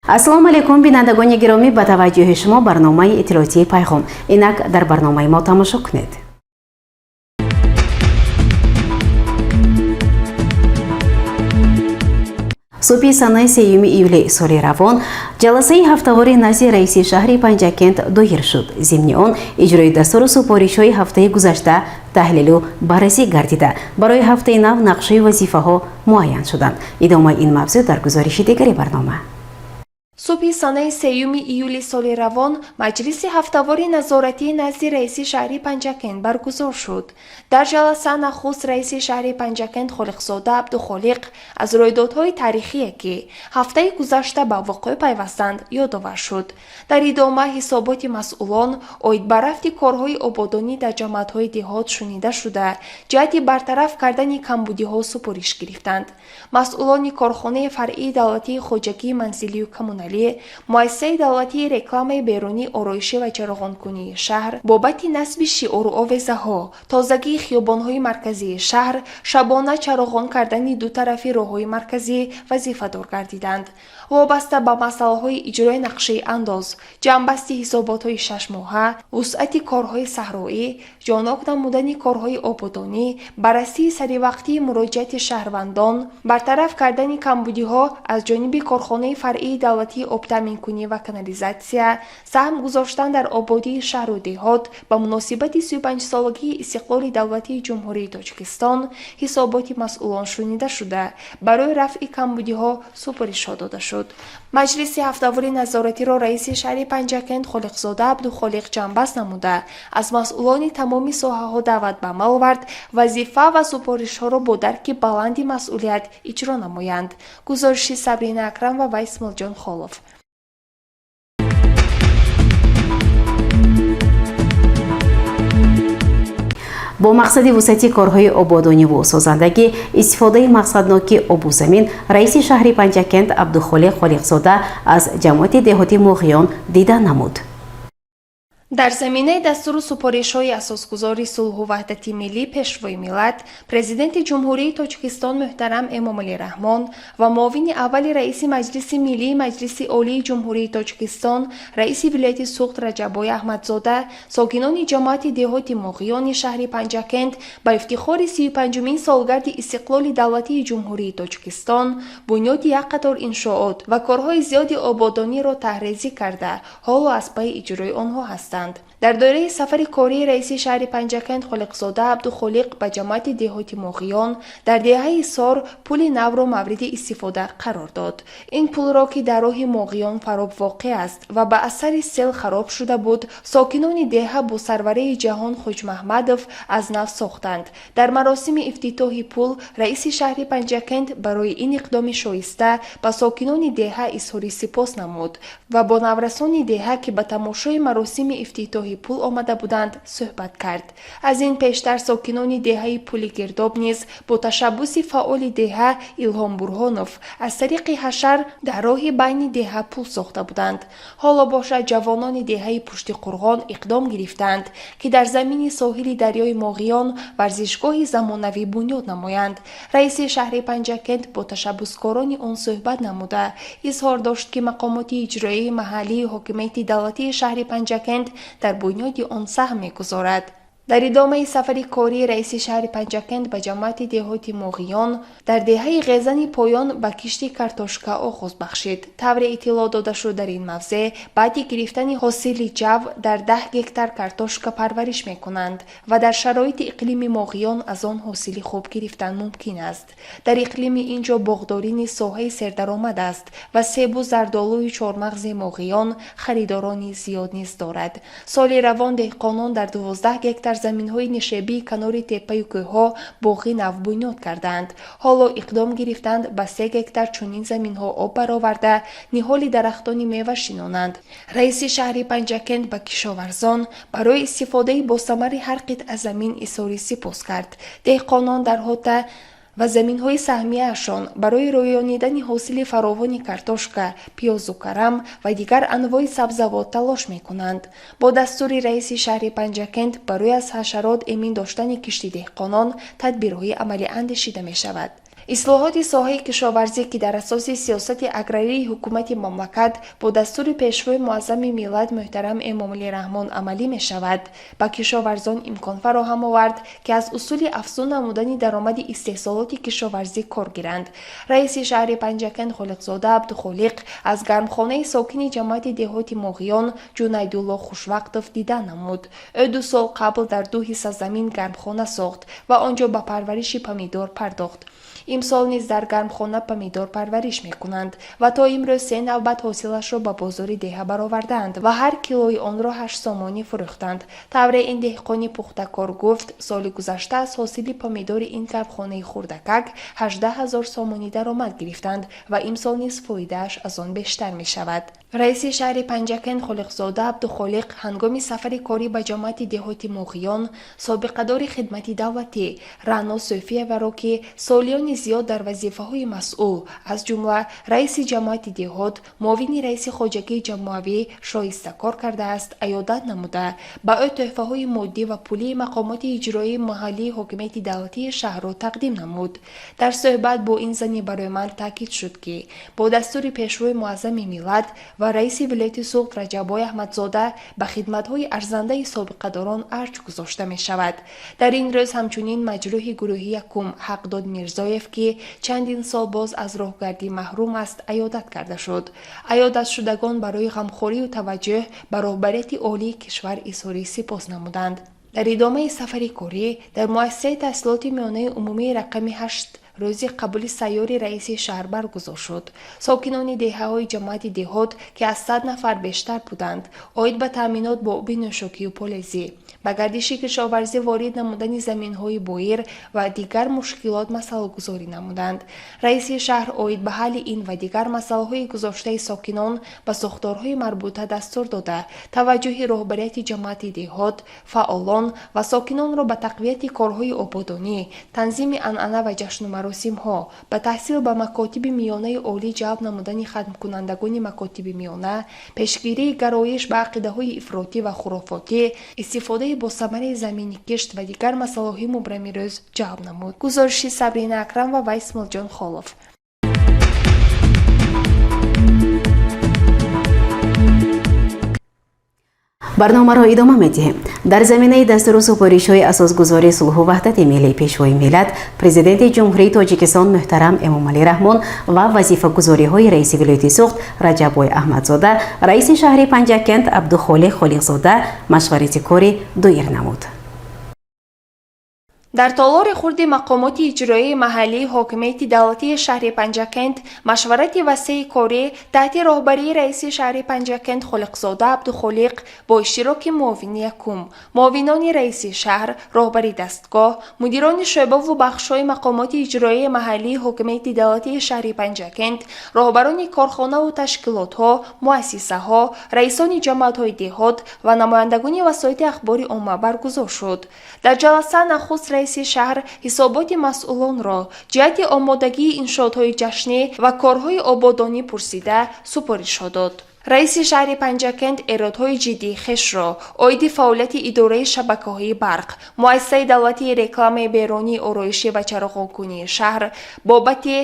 ассалому алайкум бинандагони гиромӣ, ба таваҷҷӯҳи шумо барномаи иттилоотии пайғом. Инак дар барномаи мо тамошо кунед. субҳи санаи 3 июли соли равон ҷаласаи ҳафтавори назди раиси шаҳри Панҷакент доир шуд. Зимни он иҷрои дастуру супоришҳои ҳафтаи гузашта таҳлилу баррасӣ гардида, барои ҳафтаи нав нақшаи вазифаҳо муайян шуданд. идомаи ин мавзӯъ дар гузориши дигари барнома. субҳи санаи 3 июли соли равон маҷлиси ҳафтавори назоратии назди раиси шаҳри Панҷакент баргузор шуд. дар ҷаласа нахуст раиси шаҳри Панҷакент Холиқзода Абдухолиқ аз рӯйдодҳои тарихие ки ҳафтаи гузашта ба вуқӯъ пайвастанд ёдовар шуд. дар идома ҳисоботи масъулон оид ба рафти корҳои ободонӣ дар ҷамъиятҳои деҳот шунида шуда ҷиҳати бартараф кардани камбудиҳо супориш гирифтанд. масъулони корхонаи фаръии давлатии хоҷагии манзилию коммуналӣ, муассисаи давлатии рекламаи берунӣ, ороишӣ ва чароғонкунии шаҳр бобати насби шиору овезаҳо, тозагии хиёбонҳои марказии шаҳр, шабона чароғон кардани дутарафи роҳҳои марказӣ вазифадор гардиданд. вобаста ба масъалаҳои иҷрои нақшаи андоз, ҷамъбасти ҳисоботҳои 6 моҳа, вусъати корҳои саҳроӣ, ҷонок намудани корҳои ободонӣ, баррасии саривақтии муроҷиати шаҳрвандон, бартараф кардани камбудиҳо аз ҷониби корхонаи фаръии давлатии обтаъминкунӣ ва канализатсия, саҳм гузоштан дар ободии шаҳру деҳот ба муносибати 35-солагии истиқлоли давлатии ҷумҳурии Тоҷикистон ҳисоботи масъулон шунида шуда барои рафъи камбудиҳо супоришҳо дода шуд. маҷлиси ҳафтавори назоратиро раиси шаҳри Панҷакент Холиқзода Абдухолиқ ҷамъбаст намуда аз масъулони тамоми соҳаҳо даъват ба амал овард вазифа ва супоришҳоро бо дарки баланди масъулият иҷро намоянд. гузориши Сабрина Акрам ва Вайсмулҷон Холов. бо мақсади вусъати корҳои ободониву созандагӣ истифодаи мақсадноки обу замин, раиси шаҳри Панҷакент Абдухолиқ Холиқзода аз ҷамъияти деҳоти Моғиён дидан намуд. дар заминаи дастуру супоришҳои асосгузори сулҳу ваҳдати миллӣ пешвои миллат, президенти ҷумҳурии Тоҷикистон муҳтарам Эмомалӣ Раҳмон ва муовини аввали раиси Маҷлиси Миллии Маҷлиси Олии Ҷумҳурии Тоҷикистон, раиси вилояти Суғд Раҷаббой Аҳмадзода, сокинони ҷамоати деҳоти Моғиёни шаҳри Панҷакент ба ифтихори 35-мин солгарди истиқлоли давлатии Ҷумҳурии Тоҷикистон бунёди як қатор иншоот ва корҳои зиёди ободониро таҳризӣ карда, ҳоло аз пайи иҷрои онҳо ҳастанд. дар доираи сафари кории раиси шаҳри Панҷакент Холиқзода Абдухолиқ ба ҷамоати деҳоти Моғиён дар деҳаи Сор пули навро мавриди истифода қарор дод. ин пулро ки дар роҳи Моғиён фароб воқеъ аст ва ба асари сел хароб шуда буд, сокинони деҳа бо сарвараи ҷаҳон Хоҷмаҳмадов аз нав сохтанд. дар маросими ифтитоҳи пул раиси шаҳри Панҷакент барои ин иқдоми шоиста ба сокинони деҳа изҳори сипос намуд ва бо наврасони деҳа ки ба тамошои маросими ифтитоҳи пул омада буданд суҳбат кард. аз ин пештар сокинони деҳаи пули Гирдоб низ бо ташаббуси фаъоли деҳа Илҳом Бурҳонов аз тариқи ҳашар дар роҳи байни деҳа пул сохта буданд. ҳоло бошад ҷавонони деҳаи Пушти Қурғон иқдом гирифтанд ки дар замини соҳили дарёи Моғиён варзишгоҳи замонавӣ бунёд намоянд. раиси шаҳри Панҷакент бо ташаббускорони он суҳбат намуда изҳор дошт ки мақомоти иҷроии маҳаллии ҳокимияти давлатии шаҳри Панҷакент дар бунёди он саҳм мегузорад. дар идомаи сафари кории раиси шаҳри Панҷакент ба ҷамоати деҳоти Моғиён дар деҳаи Ғезани Поён ба кишти картошка оғоз бахшид. тавре иттилоъ дода шуд дар ин мавзеъ баъди гирифтани ҳосили ҷав дар 10 гектар картошка парвариш мекунанд ва дар шароити иқлими Моғиён аз он ҳосили хуб гирифтан мумкин аст. дар иқлими инҷо боғдорӣ низ соҳаи сердаромад аст ва себу зардолӯи чормағзи Моғиён харидорони зиёд низ дорад. соли равон деҳқонон дар 12 гектар заминҳои нишебии канори теппаю кӯҳҳо боғи нав бунёд карданд. ҳоло иқдом гирифтанд ба 3 гектар чунин заминҳо об бароварда ниҳоли дарахтони мева шинонанд. раиси шаҳри Панҷакент ба кишоварзон барои истифодаи босамари ҳар қитъа замин изҳори сипос кард. деҳқонон дар ҳота ва заминҳои саҳмияашон барои рӯёнидани ҳосили фаровони картошка, пиёзу карам ва дигар анвои сабзавот талош мекунанд. бо дастури раиси шаҳри Панҷакент барои аз ҳашарот эмин доштани кишти деҳқонон тадбирҳои амалӣ андешида мешавад. ислоҳоти соҳаи кишоварзӣ ки дар асоси сиёсати аграрии ҳукумати мамлакат бо дастури пешвои муаззами миллат муҳтарам Эмомалӣ Раҳмон амалӣ мешавад, ба кишоварзон имкон фароҳам овард ки аз усули афзун намудани даромади истеҳсолоти кишоварзӣ кор гиранд. раиси шаҳри Панҷакент Холиқзода Абдухолиқ аз гармхонаи сокини ҷамоати деҳоти Моғиён Ҷунайдулло Хушвақтов дидан намуд. ӯ 2 сол қабл дар 2 ҳисса замин гармхона сохт ва он ҷо ба парвариши помидор пардохт. имсол низ дар гармхона помидор парвариш мекунанд ва то имрӯз 3 навбат ҳосилашро ба бозори деҳа баровардаанд ва ҳар килои онро 8 сомонӣ фурӯхтанд. тавре ин деҳқони пухтакор гуфт соли гузашта аз ҳосили помидори ин гармхонаи хурдакак 18 000 сомонӣ даромад гирифтанд ва имсол низ фоидааш аз он бештар мешавад. раиси шаҳри Панҷакент Холиқзода Абдухолиқ ҳангоми сафари корӣ ба ҷамоати деҳоти Моғиён собиқадори хидмати давлатӣ Раъно Софиеваро ки солиёни зиёд дар вазифаҳои масъул аз ҷумла раиси ҷамоати деҳот, муовини раиси хоҷагии ҷамоавӣ шоистакор кардааст, аёдат намуда ба ӯ тӯҳфаҳои моддӣ ва пулии мақомоти иҷроии маҳаллии ҳокимияти давлатии шаҳрро тақдим намуд. дар суҳбат бо ин зани бароиманд таъкид шуд ки бо дастури пешвои муаззами миллат ва раиси вилояти Суғд Раҷаббой Аҳмадзода ба хидматҳои арзандаи собиқадорон арҷ гузошта мешавад. дар ин рӯз ҳамчунин маҷрӯҳи гурӯҳи якум Ҳақдод Мирзоев ки чандин сол боз аз роҳгардӣ маҳрум аст, аёдат карда шуд. аёдатшудагон барои ғамхорию таваҷҷӯҳ ба роҳбарияти олии кишвар изҳори сипос намуданд. дар идомаи сафари корӣ дар муассисаи таҳсилоти миёнаи умумии рақами 8 рӯзи қабули сайёри раиси шаҳр баргузор шуд. сокинони деҳаҳои ҷамоати деҳот ки аз 100 нафар бештар буданд, оид ба таъминот бо оби нӯшокию полезӣ, ба гардиши кишоварзӣ ворид намудани заминҳои боир ва дигар мушкилот масъалагузорӣ намуданд. раиси шаҳр оид ба ҳалли ин ва дигар масъалаҳои гузоштаи сокинон ба сохторҳои марбута дастур дода, таваҷҷӯҳи роҳбарияти ҷамоати деҳот, фаъолон ва сокинонро ба тақвияти корҳои ободонӣ, танзими анъана ва ҷашну маросимҳо, ба таҳсил ба макотиби миёнаи олӣ ҷалб намудани хатмкунандагони макотиби миёна, пешгирии гароиш ба ақидаҳои ифротӣ ва хурофотӣ, истифодаи босамараи замини кишт ва дигар масъалаҳои мубрами рӯз ҷалб намуд. гузориши Сабрина Акрам ва Вайсмулҷон Холов. барномаро идома медиҳем. дар заминаи дастуру супоришҳои асосгузории сулҳу ваҳдати миллии пешвои миллат, президенти ҷумҳурии Тоҷикистон муҳтарам Эмомалӣ Раҳмон ва вазифагузориҳои раиси вилояти Суғд Раҷаббой Аҳмадзода, раиси шаҳри Панҷакент Абдухолиқ Холиқзода машварати кори доир намуд. дар толори хурди мақомоти иҷроии маҳаллии ҳокимияти давлатии шаҳри Панҷакент машварати васеъи корӣ таҳти роҳбарии раиси шаҳри Панҷакент Холиқзода Абдухолиқ бо иштироки муовини якум, муовинони раиси шаҳр, роҳбари дастгоҳ, мудирони шӯъбаву бахшҳои мақомоти иҷроии маҳаллии ҳокимияти давлатии шаҳри Панҷакент, роҳбарони корхонаву ташкилотҳо, муассисаҳо, раисони ҷамоатҳои деҳот ва намояндагони васоити ахбори умма баргузор шуд. дар ҷаласа нахуст раиси шаҳр ҳисоботи масъулонро, ҷиҳати омодагии иншоотҳои ҷашнӣ ва корҳои ободонӣ пурсида супоришҳо дод. раиси шаҳри Панҷакент эродҳои ҷиддии хешро оиди фаъолияти идораи шабакаҳои барқ, муассисаи давлатии рекламаи берунии ороишӣ ва чароғонкунии шаҳр бобати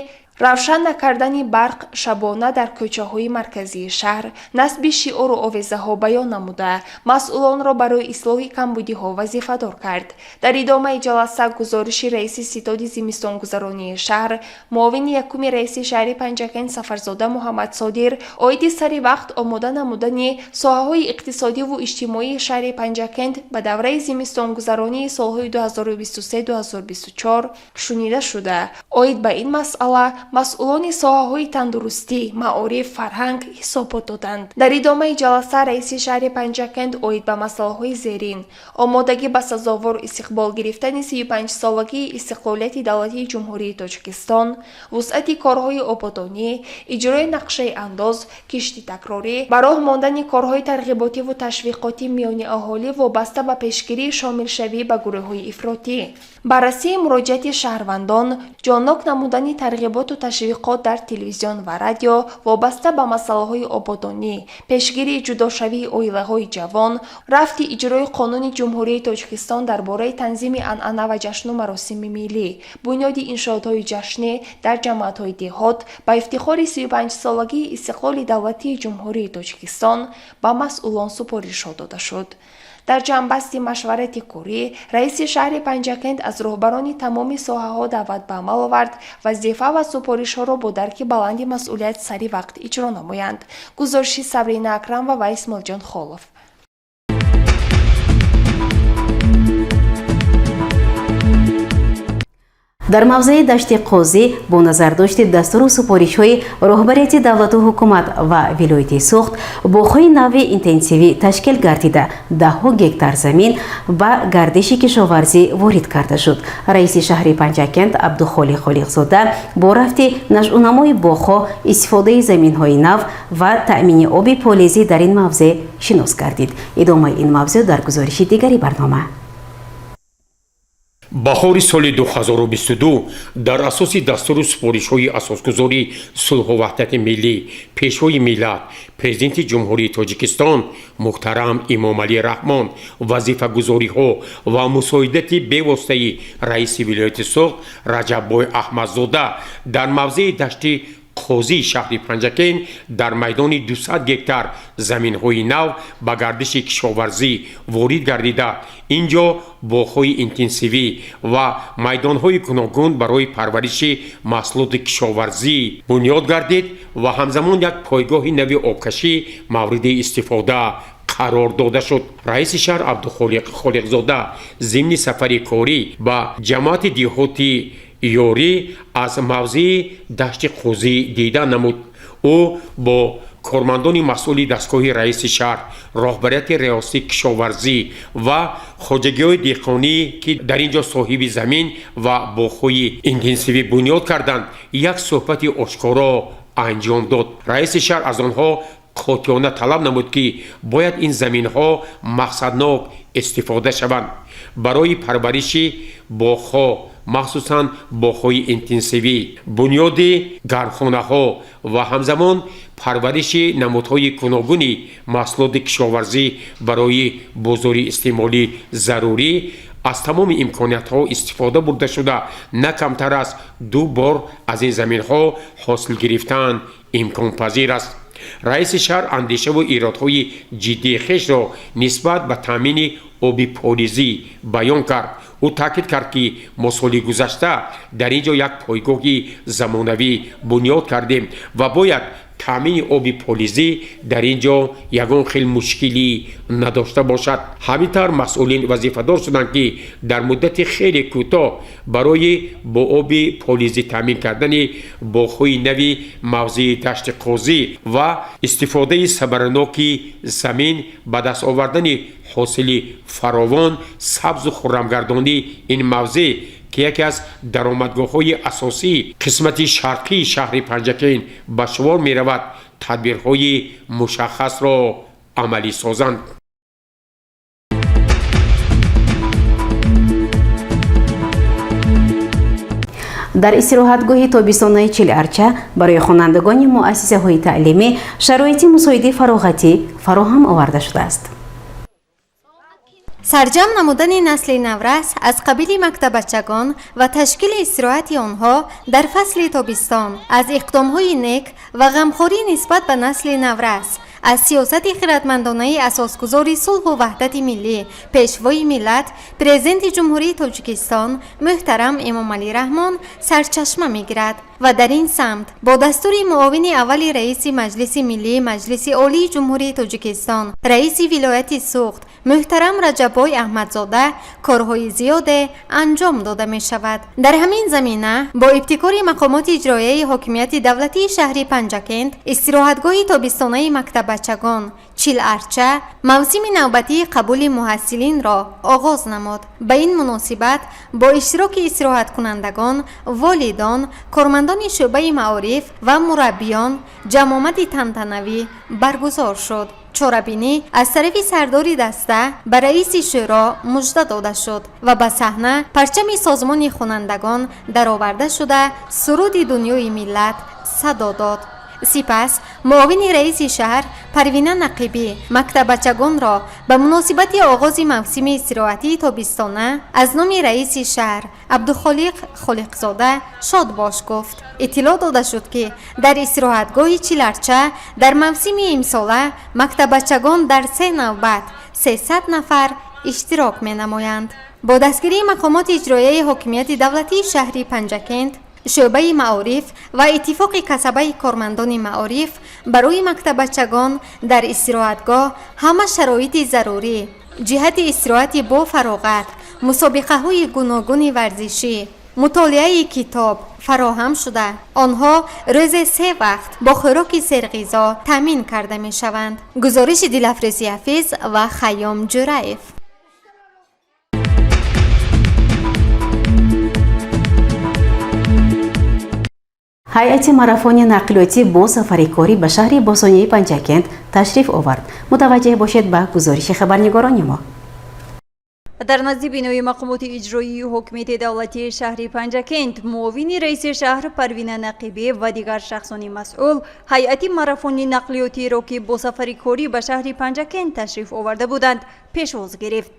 равшан накардани барқ шабона дар кӯчаҳои марказии шаҳр, насби шиору овезаҳо баён намуда, масъулонро барои ислоҳи камбудиҳо вазифадор кард. дар идомаи ҷаласа гузориши раиси ситоди зимистонгузаронии шаҳр, муовини якуми раиси шаҳри Панҷакент Сафарзода Муҳаммад Содир оиди сари вақт омода намудани соҳаҳои иқтисодиву иҷтимоии шаҳри Панҷакент ба давраи зимистонгузаронии солҳои 2023-2024 шунида шуда, оид ба ин масъала масъулони соҳаҳои тандурустӣ, маориф, фарҳанг ҳисобот доданд. дар идомаи ҷаласа раиси шаҳри Панҷакент оид ба масъалаҳои зерин, омодагӣ ба сазовор истиқбол гирифтани 35-солагии истиқлолияти давлатии ҷумҳурии Тоҷикистон, вусъати корҳои ободонӣ, иҷрои нақшаи андоз, кишти такрорӣ, ба роҳ мондани корҳои тарғиботиву ташвиқоти миёни аҳолӣ вобаста ба пешгирии шомилшавӣ ба гурӯҳҳои ифротӣ, баррасии муроҷиати шаҳрвандон, ҷоннок намудани тарғиботу ташвиқот дар телевизион ва радио вобаста ба масъалаҳои ободонӣ, пешгирии ҷудошавии оилаҳои ҷавон, рафти иҷрои Қонуни Ҷумҳурии Тоҷикистон дар бораи танзими анъана ва ҷашну маросими миллӣ, бунёди иншоотҳои ҷашнӣ дар ҷамъиятҳои деҳот ба ифтихори 35-солагии истиқлоли давлатии Ҷумҳурии Тоҷикистон ба масъулон супоришҳо дода шуд. дар ҷамъбасти машварати курӣ раиси шаҳри Панҷакент аз роҳбарони тамоми соҳаҳо даъват ба амал овард вазифа ва супоришҳоро бо дарки баланди масъулият сари вақт иҷро намоянд. гузориши Сабрина Акрам ва Исмоилҷон Холов. дар мавзеи дашти Қозӣ бо назардошти дастуру супоришҳои роҳбарияти давлату ҳукумат ва вилояти Суғд боғҳои нави интенсивӣ ташкил гардида 10 гектар замин ба гардиши кишоварзӣ ворид карда шуд. раиси шаҳри Панҷакент Абдухолиқ Холиқзода бо рафти нашъунамои боғҳо, истифодаи заминҳои нав ва таъмини оби полезӣ дар ин мавзеъ шинос гардид. идомаи ин мавзӯъ дар гузориши дигари барнома. баҳори соли 2022 дар асоси дастуру супоришҳои асосгузори сулҳу ваҳдати миллӣ пешвои миллат президенти ҷумҳурии Тоҷикистон муҳтарам Эмомалӣ Раҳмон вазифагузориҳо ва мусоидати бевоситаи раиси вилояти Суғд Раҷаббой Аҳмадзода дар мавзеи дашти Қозӣ шаҳри Панҷакент дар майдони 200 гектар заминҳои нав ба гардиши кишоварзӣ ворид гардида инҷо боғҳои интенсивӣ ва майдонҳои гуногун барои парвариши маҳсулоти кишоварзӣ бунёд гардид ва ҳамзамон як пойгоҳи нави обкашӣ мавриди истифода қарор дода шуд. раиси шаҳр Абдухолиқ Холиқзода зимни сафари корӣ ба ҷамоати деҳоти ёрӣ аз мавзеи дашти Қозӣ дида намуд. ӯ бо кормандони масъули дастгоҳи раиси шаҳр, роҳбарияти риёсати кишоварзӣ ва хоҷагиҳои деҳқонӣ ки дар ин ҷо соҳиби замин ва боғҳои интенсивӣ бунёд карданд як суҳбати ошкоро анҷом дод. раиси шаҳр аз онҳо қотиёна талаб намуд ки бояд ин заминҳо мақсаднок истифода шаванд барои парвариши боғҳо, махсусан боғҳои интенсивӣ, бунёди гармхонаҳо ва ҳамзамон парвариши намудҳои гуногуни маҳсулоти кишоварзӣ барои бозори истеъмолӣ зарурӣ аз тамоми имкониятҳо истифода бурда шуда на камтар аз 2 бор аз ин заминҳо ҳосил гирифтан имконпазир аст. раиси шаҳр андешаву иродҳои ҷиддии хешро нисбат ба таъмини оби полизӣ баён кард. ӯ таъкид кард ки мо соли гузашта дар ин ҷо як пойгоҳи замонавӣ бунёд кардем ва бояд таъмини оби полизӣ дар ин ҷо ягон хел мушкилӣ надошта бошад. ҳамин тавр масъулин вазифадор шуданд ки дар муддати хеле кӯтоҳ барои бо оби полизӣ таъмин кардани боғҳои нави мавзеи дашти Қозӣ ва истифодаи сабараноки замин ба даст овардани ҳосили фаровон, сабзу хуррамгардонии ин мавзеъ ки яке аз даромадгоҳҳои асосии қисмати шарқии шаҳри Панҷакент ба шумор меравад, тадбирҳои мушаххасро амалӣ созанд. дар истироҳатгоҳи тобистонаи Чиларча барои хонандагони муассисаҳои таълимӣ шароити мусоиди фароғатӣ фароҳам оварда шудааст. сарҷам намудани насли наврас аз қабили мактабачагон ва ташкили истироҳати онҳо дар фасли тобистон аз иқдомҳои нек ва ғамхорӣ нисбат ба насли наврас аз сиёсати хиратмандонаи асосгузори сулҳу ваҳдати миллӣ пешвои миллат президенти ҷумҳурии Тоҷикистон муҳтарам Эмомалӣ Раҳмон сарчашма мегирад ва дар ин самт бо дастури муовини аввали раиси Маҷлиси Миллии Маҷлиси Олии Ҷумҳурии Тоҷикистон раиси вилояти Суғд муҳтарам Раҷаббой Аҳмадзода корҳои зиёде анҷом дода мешавад. дар ҳамин замина бо ибтикори мақомоти иҷроияи ҳокимияти давлатии шаҳри Панҷакент истироҳатгоҳи тобистонаи мактабачагон Чиларча мавсими навбатии қабули муҳассилинро оғоз намуд. ба ин муносибат бо иштироки истироҳаткунандагон, волидон, кормандони шуъбаи маориф ва мураббиён ҷамъомади тантанавӣ баргузор шуд. چورابینی از طرف سرداری دسته به رئیس شورا مژده داده شد و به صحنه پرچم سازمان خوانندگان درآورده شده سرود دنیای ملت صدا داد. سپس معاون رئیس شهر پروینه نقیبی مکتب بچگان را به مناسبت آغاز موسم استراحتی تابستانه از نام رئیس شهر عبدالخالق خالقزاده شاد باش گفت. اطلاع داده شد که در استراحتگاه چیلرچه در موسم امساله مکتب بچگان در 3 نوبت 300 نفر اشتراک می نمایند. با دستگیری مقامات اجرایی حاکمیت دولتی شهری پنجکند، شعبه معارف و اتفاق کسبه کارمندان معارف برای مکتب بچگان در استراحتگاه همه شرایط ضروری جهت استراحت با فراغت، مسابقه های گوناگون ورزشی، مطالعه کتاب فراهم شده. آنها روز 3 وقت با خوراک سرغذا تامین کرده می شوند. گزارش دلافروزی حفیظ و خیام جرایف. هیئت ماراتون نقلیاتی با سفر کاری به شهر باسانی پنجکند تشریف آورد. متوجه باشید به گزارش خبرنگاران ما. در نزد بینای مقامات اجرایی حکومت دولتی شهر پنجکند، معاون رئیس شهر پروینه نقیبی و دیگر شخصان مسئول هیئت ماراتون نقلیاتی را که با سفر کاری به شهر پنجکند تشریف آورده بودند پیشواز گرفت.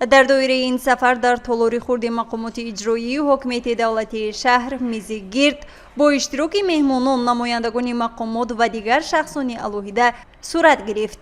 در دایره این سفر در تالار خورد مقامات اجرایی حکومت دولتی شهر میز گرد با اشتراک مهمانان، نمایندگان مقامات و دیگر شخصان علاهیده صورت گرفت.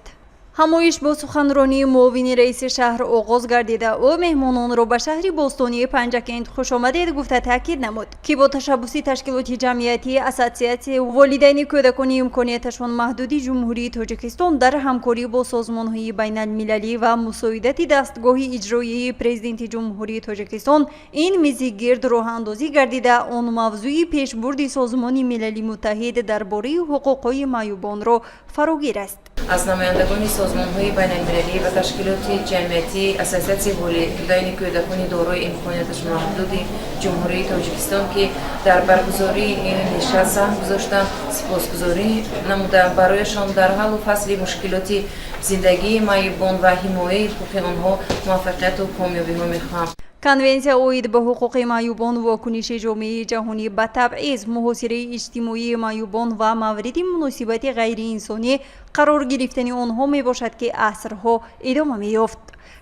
همایش با سخنرانی معاون رئیس شهر آغاز گردیده او مهمانان را به شهر باستانی پنجکند خوش آمدید گفته تاکید نمود که با تشبث تشکیلات جمعیتی اساسیت والدین کودکان امکانیتشان محدودی جمهوری تاجیکستان در همکاری با سازمان‌های بین المللی و مساعدت دستگاه اجرایی پرزیدنت جمهوری تاجیکستان این میز گرد راه اندازی گردیده آن موضوع پیشبرد سازمان ملل متحد درباره حقوق‌های معیوبان را فراگیر است. از نمایندگان سازمان‌های بین‌المللی و تشکیلات جمعیتی اساسیت والدین کودکان دارای امکانیتش محدود جمهوری تاجیکستان که در برگزاری این نشست سهم گذاشتند سپاسگزاری نمودند. برایشان در حل و فصل مشکلات زندگی معیوبان و حمایت حقوق آنها موفقیت و کامیابی‌ها می‌خواهم. کنونسیا اوید به حقوق معیوبان و واکنش جامعه جهانی به تبعیض، محاصره اجتماعی معیوبان و موارد مناسبت غیر انسانی قرار گرفتن آنها می باشد که عصرها ادامه می یافت.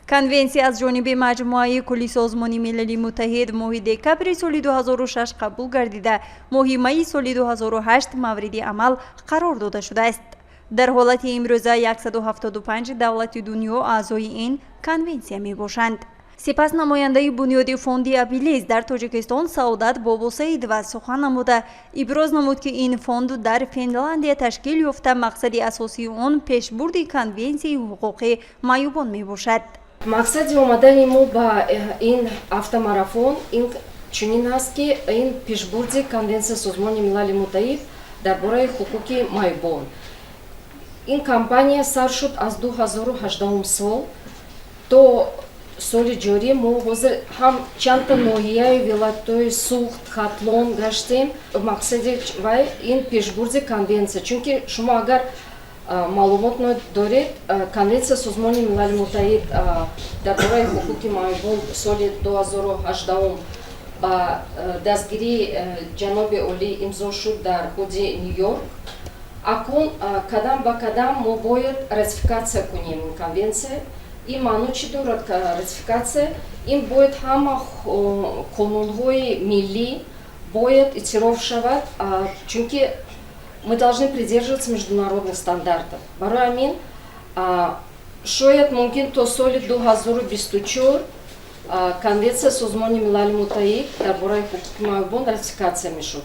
کنونسیا از جانب مجموعه کلی سازمان ملل متحد ماه دکبر سال 2006 قبول گردیده ماه می سال 2008 مورد عمل قرار داده شده است. در حالت امروزه 175 دولت دنیا اعضای این کنونسیا می باشند. سپس نماینده بنیادی فوند ابیلیز در تاجیکستان سعادت بابا سعید و سخن نموده ابراز نمود که این فوند در فنلاندی تشکیل یافته مقصد اساسی آن پیشبرد کنونسیای حقوق معیوبان می باشد. مقصد اومدن ما با این автомарафон این چنین است که این پیشبرد کنونسیای سازمان ملل متحد درباره حقوق معیوبان. این کمپانی سر شد از 2018 سال تا سال جاری ما حاضر هم چند تا ناحیه ولایت‌های سوخت خاطلون گشتیم. مقصد و این پیشبرد کنونسیا چونکه شما اگر معلومات ندارید کنونسیا سازمان ملل متحد درباره حقوق معیوبان سال 2018 با دستگیری جناب عالی امضا شد در حدود نیویورک. اکنون قدم به قدم ما باید ратификация کنیم کنونسیا. این معنی چی دارد که ратификация؟ این باید همه قانون‌های ملی باید اعتراف شود چونکه мы должны придерживаться международных стандартов. برای همین شاید ممکن تا سال 2024 کنونسیا سازمان ملل متحد درباره حقوق معیوبان ратификация میشد.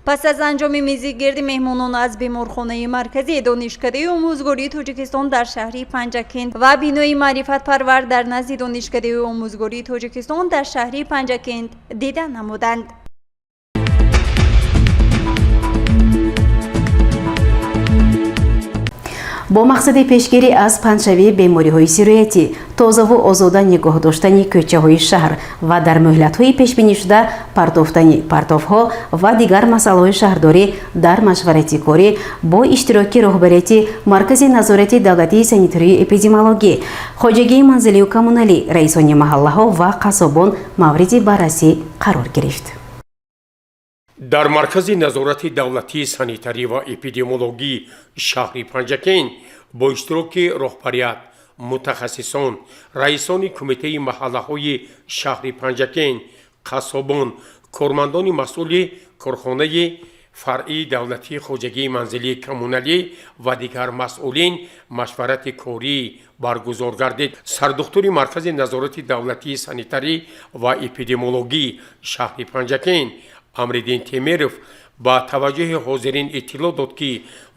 پس از انجام میزی گرد مهمانان از بیمارخانه مرکزی دانشکده آموزگاری تاجیکستان در شهر پنجکند و بینای معرفت پرور در نزد دانشکده آموزگاری تاجیکستان در شهر پنجکند دیدن نمودند. бо мақсади пешгирӣ аз панҷшавии бемориҳои сироятӣ, тозаву озода нигоҳ доштани кӯчаҳои шаҳр ва дар муҳлатҳои пешбинишуда партофтани партовҳо ва дигар масъалаҳои шаҳрдорӣ дар машварати корӣ бо иштироки роҳбарияти Маркази назорати давлатии санитарию эпидемиологӣ, хоҷагии манзилию коммуналӣ, раисони маҳаллаҳо ва қасобон мавриди баррасӣ қарор гирифт. дар маркази назорати давлатии санитарӣ ва эпидемиологӣ шаҳри Панҷакен бо иштироки роҳбарият, мутахассисон, раисони кумитаи маҳаллаҳои шаҳри Панҷакен, қасобон, кормандони масъули корхонаи фаръии давлатии хоҷагии манзилии коммуналӣ ва дигар масъулин машварати корӣ баргузор гардид. Сардухтури Маркази назорати давлатии санитарӣ ва эпидемиологӣ шаҳри Панҷакен Амриддин Темиров ба таваҷҷӯҳи ҳозирин иттилоъ дод, ки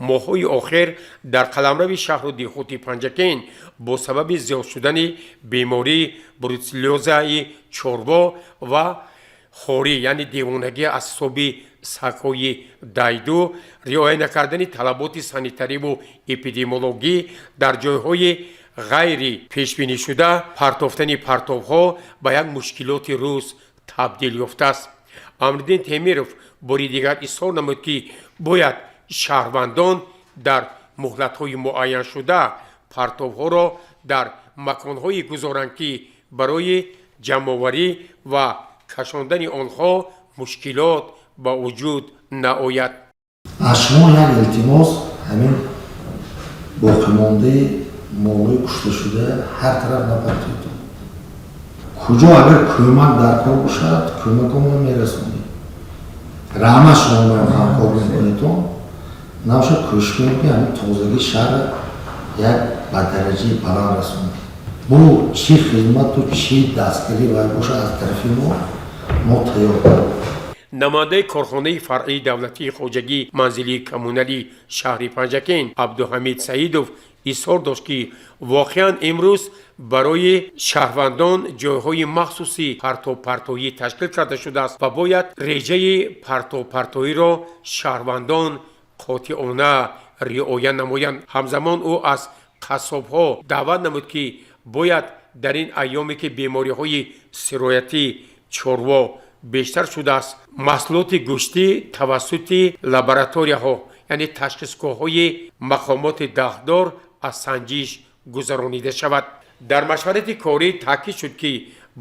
моҳҳои охир дар қаламрави шаҳру деҳоти Панҷакен бо сабаби зиёд шудани бемории бруцеллёзаи чорво ва хорӣ, яъне девонагӣ аз ҳисоби сагҳои дайду, риоя накардани талаботи санитариву эпидемиологӣ дар ҷойҳои ғайри пешбинишуда партофтани партовҳо ба як мушкилоти рӯз табдил ёфтааст. Амриддин Темиров бори дигар изҳор намуд, ки бояд шаҳрвандон дар муҳлатҳои муайяншуда партовҳоро дар маконҳое гузоранд, ки барои ҷамъоварӣ ва кашондани онҳо мушкилот ба вуҷуд наояд. аз шумо як илтимос, ҳамин боқимондаи молҳои кушташуда ҳар тараф напартоед. куҷо агар кӯмак дар кор бошад, кӯмакҳоро мерасонед. раҳма шумо биlan ҳамкор мекунедон, навшад кӯшиш кунед, ки ҳамин тозагии шаҳр як ба дараҷаи баланд расонед. бу чӣ хизмату чӣ дастгирӣ бояд бошад аз тарафи мо тайёр. намояндаи корхонаи фаръии давлатии хоҷагии манзилии коммуналӣ шаҳри Панҷакен Абдуҳамид Саидов изҳор дошт, ки воқеан имрӯз барои шаҳрвандон ҷойҳои махсуси партопартоӣ ташкил карда шудааст ва бояд реҷаи партопартоиро шаҳрвандон қотиона риоя намоянд. ҳамзамон ӯ аз қассобҳо даъват намуд, ки бояд дар ин айёме ки бемориҳои сироятӣ чорво бештар шудааст, маҳсулоти гӯшти тавассути лабораторияҳо, яъне ташхисгоҳҳои мақомоти дахтдор аз санҷиш гузаронида шавад. дар машварати корӣ таъкид шуд, ки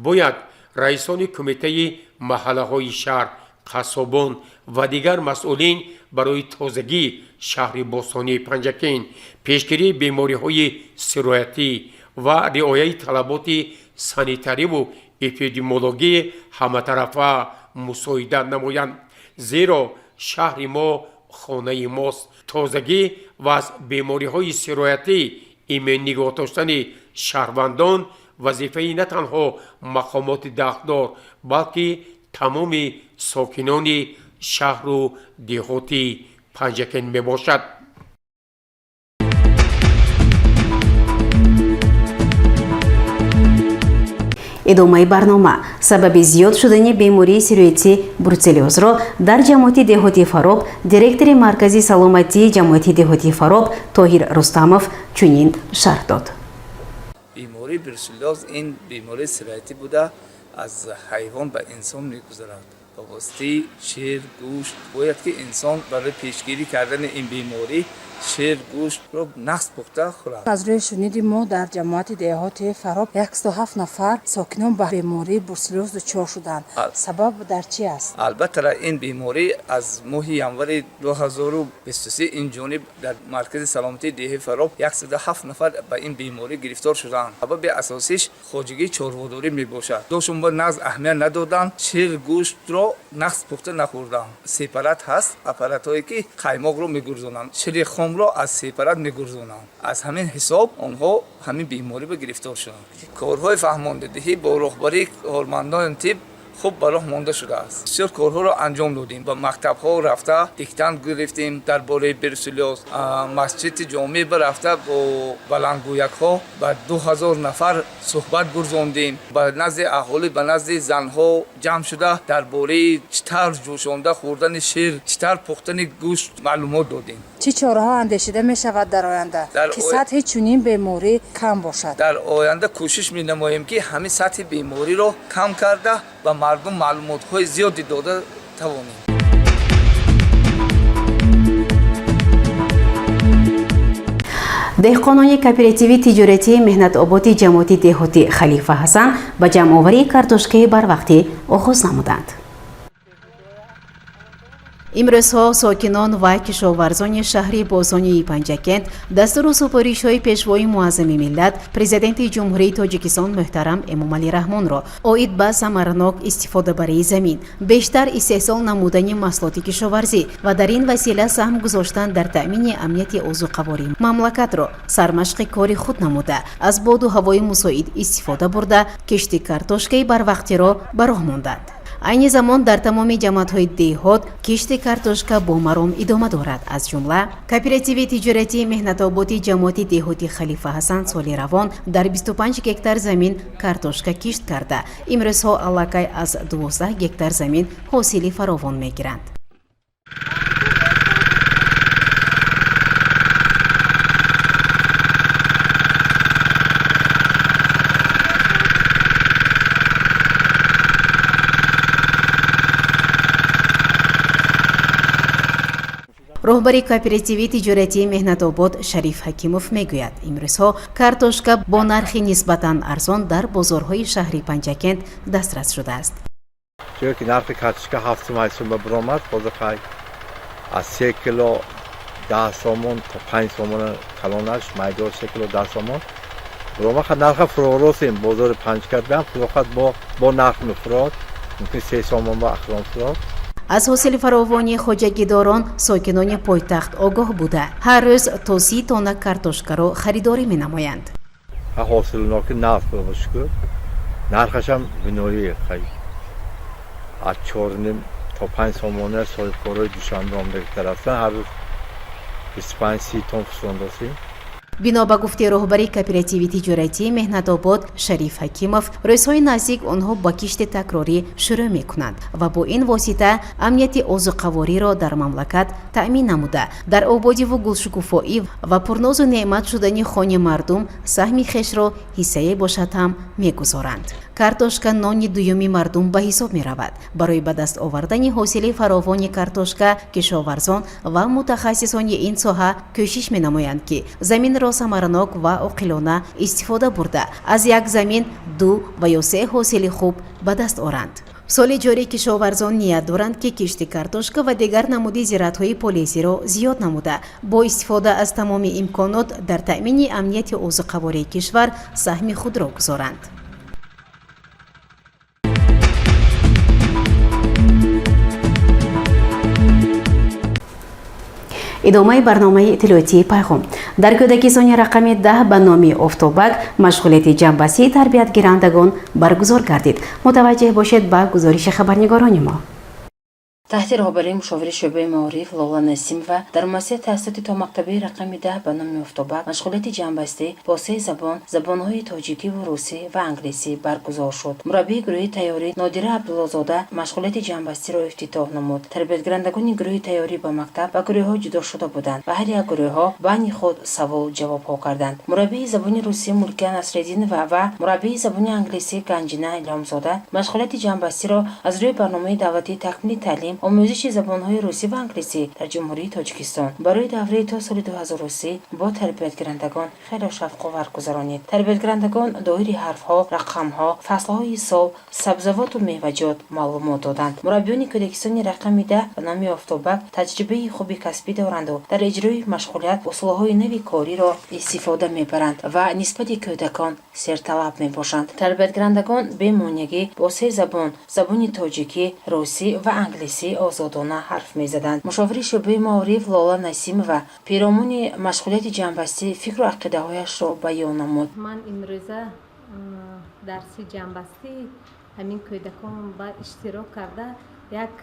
бояд раисони кумитаи маҳаллаҳои шаҳр, қассобон ва дигар масъулин барои тозагии шаҳри бостонии Панҷакен, пешгирии бемориҳои сироятӣ ва риояи талаботи санитариву эпидемиологӣ ҳаматарафа мусоидат намоянд. зеро шаҳри мо хонаи мост. тозагӣ ва аз бемориҳои сироятӣ имин нигоҳ доштани шаҳрвандон вазифаи на танҳо мақомоти дахтдор, балки тамоми сокинони шаҳру деҳоти Панҷакен мебошад. идомаи барнома. Сабаби зиёд шудани бемории сироятӣ бруцеллёзро дар ҷамоати деҳоти Фароб директори Маркази саломатии ҷамоати деҳоти Фароб Тоҳир Рустамов чунин шарҳ дод. бемории бруцеллёз ин бемории сироятӣ буда аз ҳайвон ба инсон мегузарад. ба воситаи шер, гӯшт бояд ки инсон барои пешгирӣ кардани ин беморӣ шер гӯштро нағз пухта хӯрад. аз рӯи шуниди мо дар ҷамоати деҳоти Фароб 107 нафар сокинон ба бемории бруцеллёз дучор шуданд. сабаб дар чӣ аст? албатта ин беморӣ аз моҳи январи 2023 инҷониб дар маркази саломатии деҳаи Фароб 107 нафар ба ин беморӣ гирифтор шуданд. сабаби асосиш хоҷагии чорводорӣ мебошад. дошум ба нағз аҳамият надоданд, шер гӯштро нағз пухта нахӯрданд. сепарат ҳаст, аппаратҳое ки қаймоқро мегурзонанд, шери хомро аз сепарат мегурзонанд. аз ҳамин ҳисоб онҳо ҳамин беморӣ ба гирифтор шуданд. корҳои фаҳмондадиҳӣ бо роҳбарии кормандони тиб хуб ба роҳ монда шудааст. Бисёр корҳоро анҷом додем. Ба мактабҳо рафта диктант гирифтем дар бораи берсулёс. Масҷиди ҷомеъ рафта бо баландгӯякҳо ба 2000 нафар суҳбат гурзондем. Ба назди аҳолӣ, ба назди занҳо ҷамъ шуда дар бораи чӣ тавр ҷӯшонда хӯрдани шир, чӣ тавр пухтани гӯшт маълумот додем. чӣ чораҳо андешида мешавад дар оянда ки сатҳи чунин беморӣ кам бошад? дар оянда кӯшиш менамоем ки ҳамин сатҳи бемориро кам карда ба мардум маълумотҳои зиёде дода тавонем. деҳқонони кооперативи тиҷоратии меҳнатободи ҷамоати деҳоти халифа ҳасан ба ҷамъоварии картошкаи барвақтӣ оғоз намуданд. имрӯзҳо сокинон ва кишоварзони шаҳри бозони панҷакент дастуру супоришҳои пешвои муаззами миллат президенти ҷумҳурии тоҷикистон муҳтарам эмомалӣ раҳмонро оид ба самаранок истифодабарии замин, бештар истеҳсол намудани маҳсулоти кишоварзӣ ва дар ин васила саҳм гузоштан дар таъмини амнияти озуқавории мамлакатро сармашқи кори худ намуда, аз боду ҳавои мусоид истифода бурда кишти картошкаи барвақтиро ба роҳ монданд. айни замон дар тамоми ҷамъиятҳои деҳот кишти картошка бо маром идома дорад. Аз ҷумла кооперативи тиҷоратии меҳнатободи ҷамоати деҳоти халифа ҳасан соли равон дар 25 гектар замин картошка кишт карда, имрӯзҳо аллакай аз 12 гектар замин ҳосили фаровон мегиранд. роҳбари кооперативи тиҷоратии меҳнатобод Шариф Ҳакимов мегӯяд, имрӯзҳо картошка бо нархи нисбатан арзон дар бозорҳои шаҳри Панҷакент дастрас шудааст. чунки ки нархи картошка 7 сом биромад, ҳозир аз 3 кило 10 сомон то 5 сомон калонаш майдор 3 кило 10 сомон биромад. нархи фуроросем бозори Панҷакент бам фурохат бо нарх мефурод, мумкин 3 сомон ба ахрон фурод. аз ҳосили фаровонии хоҷагидорон сокинони пойтахт огоҳ буда ҳар рӯз то 30 тонна картошкаро харидорӣ менамоянд. ҳосилноки нафт бошукӯ нархашам биноӣ аз 4 то 5 сомона соҳибкорои душанбе омада тарафдан ҳар рӯз 25-30 тонн фусондосӣ. бино ба гуфти роҳбари кооперативи тиҷоратии меҳнатобод Шариф Ҳакимов, рӯзҳои наздик онҳо ба кишти такрорӣ шурӯъ мекунанд ва бо ин восита амнияти озуқавориро дар мамлакат таъмин намуда, дар ободиву гулшукуфоӣ ва пурнозу неъмат шудани хони мардум саҳми хешро ҳиссае бошад ҳам мегузоранд. картошка нони дуюми мардум ба ҳисоб меравад. барои ба даст овардани ҳосили фаровони картошка кишоварзон ва мутахассисони ин соҳа кӯшиш менамоянд ки заминро самаранок ва оқилона истифода бурда аз як замин 2 ва ё 3 ҳосили хуб ба даст оранд. соли ҷорӣ кишоварзон ният доранд ки кишти картошка ва дигар намуди зироатҳои полезиро зиёд намуда бо истифода аз тамоми имконот дар таъмини амнияти озуқавории кишвар саҳми худро гузоранд. идомаи барномаи иттилоотии пайғом. дар кӯдакистони рақами 10 ба номи офтобак машғулияти ҷанбастии тарбиятгирандагон баргузор гардид. мутаваҷҷеҳ бошед ба гузориши хабарнигорони мо. таҳти роҳбарии мушовири шӯъбаи маориф Лола Насимова дар муассисаи таҳсисоти томактабии рақами 10 ба номи офтобак машғулияти ҷанбастӣ бо 3 забонҳои тоҷикиву русӣ ва англисӣ баргузор шуд. мураббии гурӯҳи тайёрӣ Нодира Абдуллозода машғулияти ҷанбастиро ифтитоҳ намуд. тарбиятгирандагони гурӯҳи тайёрӣ ба мактаб ба гурӯҳҳо ҷудо шуда буданд ва ҳар як гурӯҳҳо ба айни худ савол ҷавобҳо карданд. мураббии забони русӣ Мулкия Насреддинова ва мураббии забони англисӣ Ганҷина Илёмзода машғулияти ҷанбастиро аз рӯи барномаи давлатии такмили таълим омӯзиши забонҳои русӣ ва англисӣ дар ҷумҳурии Тоҷикистон барои давраи то соли 2030 бо тарбиятгирандагон хело шавқовар гузаронид. тарбиятгирандагон доири ҳарфҳо, рақамҳо, фаслҳои сол, сабзавоту меваҷот маълумот доданд. мураббиёни кӯдакистони рақами 10 ба номи офтобак таҷрибаи хуби касбӣ доранду дар иҷрои машғулият усулҳои нави кориро истифода мебаранд ва нисбати кӯдакон серталаб мебошанд. тарбиятгирандагон бемонягӣ бо 3 забони тоҷикӣ, русӣ ва англисӣ озодона ҳарф мезаданд. мушовири шӯъбаи маориф Лола Насимова пиромони машғулияти ҷанбастӣ фикру ақидаҳояшро баён намуд. ман имрӯза дарси ҷанбастӣ ҳамин кӯдакон ба иштирок карда як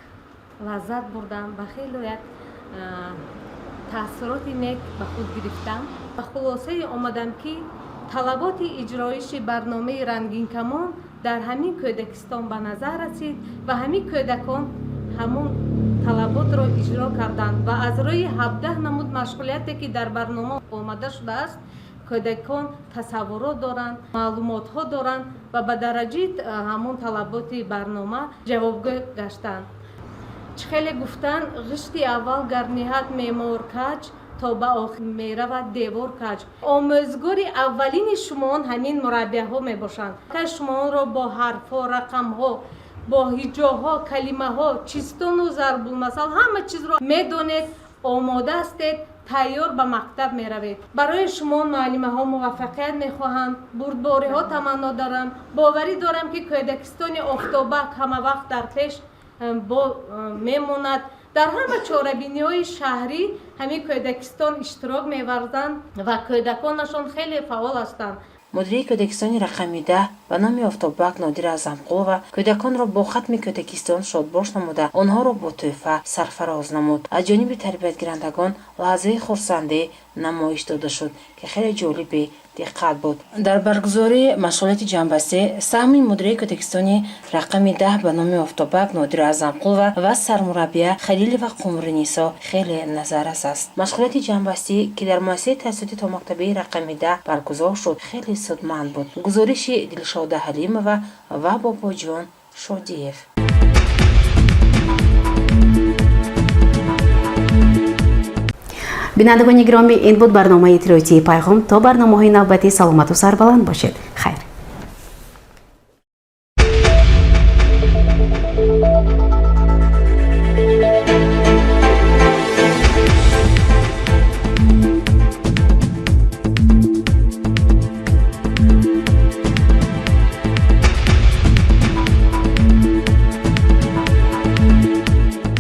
лаззат бурдам ба хело як таъссуроти нек ба худ гирифтам. ба хулосае омадам ки талаботи иҷроиши барномаи рангинкамон дар ҳамин кӯдакистон ба назар расид ва ҳамин кӯдакон ҳамун талаботро иҷро карданд ва аз рӯи 17 намуд машғулияте ки дар барнома омада шудааст, кӯдакон тасаввурот доранд, маълумотҳо доранд ва ба дараҷаи ҳамун талаботи барнома ҷавобгӯ гаштанд. чӣ хеле гуфтанд ғишти аввал гарниҳат меъмор каҷ то ба охир меравад девор каҷ. омӯзгори аввалини шумоон ҳамин мураббияҳо мебошанд. шумоонро бо ҳарфҳо, рақамҳо, бо ҳиҷоҳо, калимаҳо, чистону зарбулмасал ҳама чизро медонед, омода ҳастед, тайёр ба мактаб меравед. барои шумо муаллимаҳо муваффақият мехоҳанд. бурдбориҳо таманно дорам. боварӣ дорам ки кӯдакистони офтобак ҳамавақт дар пеш мемонад. дар ҳама чорабиниҳои шаҳрӣ ҳамин кӯдакистон иштирок меварзанд ва кӯдаконашон хеле фаъол ҳастанд. мудири кӯдакистони рақами 10 ба номи Офтобак Нодира Азамқулова кӯдаконро бо хатми кӯдакистон шодбош намуда, онҳоро бо тӯҳфа сарфароз намуд. аз ҷониби тарбиятгирандагон лаҳзаи хурсандӣ намоиш дода шуд ки хеле ҷолиби диққат буд. дар баргузории машғулияти ҷамъбастӣ саҳми мудираи кӯдакистони рақами 10 ба номи Офтобак Нодира Азамқулова ва сармураббия Халилова Қумринисо хеле назаррас аст. машғулияти ҷамъбастӣ ки дар муассисаи таҳсилоти томактабии рақами 10 баргузор шуд хеле судманд буд. гузориши Дилшода Ҳалимова ва Бобоҷон Шодиев. бинандагони гиромӣ, ин буд барномаи иттилоотии Пайғом. то барномаҳои навбатӣ саломату сарбаланд бошед. хайр.